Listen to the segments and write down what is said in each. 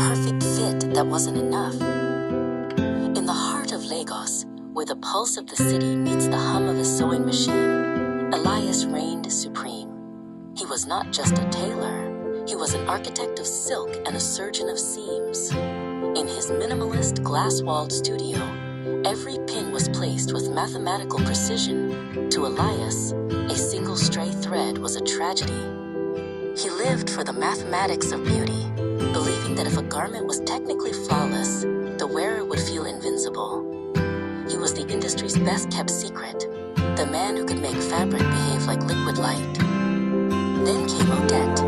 perfect fit that wasn't enough. In the heart of Lagos, where the pulse of the city meets the hum of a sewing machine, Elias reigned supreme. He was not just a tailor, he was an architect of silk and a surgeon of seams. In his minimalist, glass-walled studio, every pin was placed with mathematical precision. To Elias, a single stray thread was a tragedy. He lived for the mathematics of beauty, believing that if a garment was technically flawless, the wearer would feel invincible. He was the industry's best-kept secret, the man who could make fabric behave like liquid light. Then came Odette,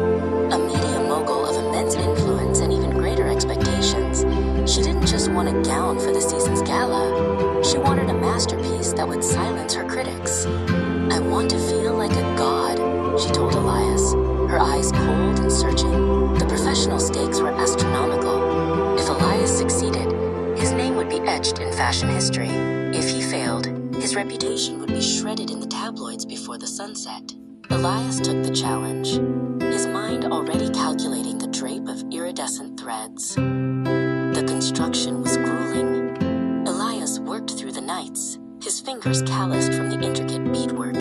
a media mogul of immense influence and even greater expectations. She didn't just want a gown for the season's gala. She wanted a masterpiece that would silence her critics. "I want to feel like a god," she told Elias, her eyes cold and searching. The professional stakes were astronomical. If Elias succeeded, his name would be etched in fashion history. If he failed, his reputation would be shredded in the tabloids before the sunset. Elias took the challenge, his mind already calculating the drape of iridescent threads. The construction was grueling. Elias worked through the nights, his fingers calloused from the intricate beadwork.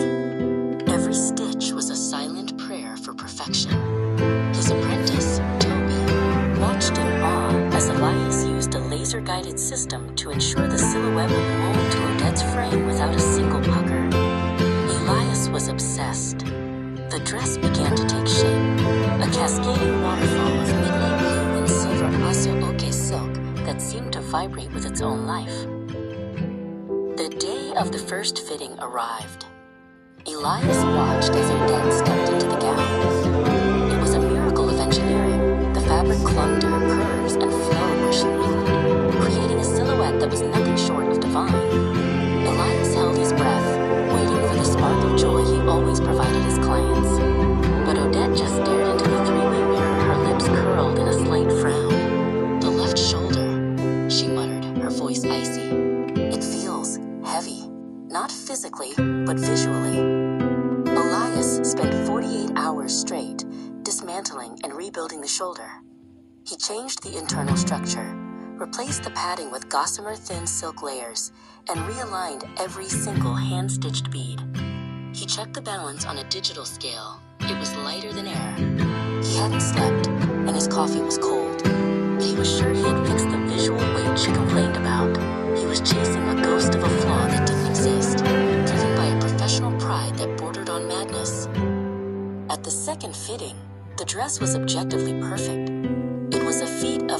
Every stitch was a silent prayer for perfection. His apprentice, Toby, watched in awe as Elias used a laser-guided system to ensure the silhouette would mold to Odette's frame without a single pucker. Elias was obsessed. The dress began to take shape, a cascading waterfall of midnight blue and silver aso-oke silk that seemed to vibrate with its own life. The day of the first fitting arrived. Elias watched as Odette stepped into the gown. It was a miracle of engineering. The fabric clung to her curves and flowed where she moved, creating a silhouette that was nothing short of divine. Elias held his breath, waiting for the spark of joy he always provided his clients. But Odette just stared into the three-way mirror, her lips curled in a slight frown. "The left shoulder," she muttered, her voice icy. "It feels heavy, not physically, but visually." Elias spent 48 hours straight, dismantling and rebuilding the shoulder. He changed the internal structure, replaced the padding with gossamer thin silk layers, and realigned every single hand-stitched bead. He checked the balance on a digital scale. It was lighter than air. He hadn't slept, and his coffee was cold, but he was sure he had fixed the visual weight she complained about. He was chasing a ghost of a flaw that didn't exist, driven by a professional pride that bordered on madness. At the second fitting, the dress was objectively perfect. It was a feat of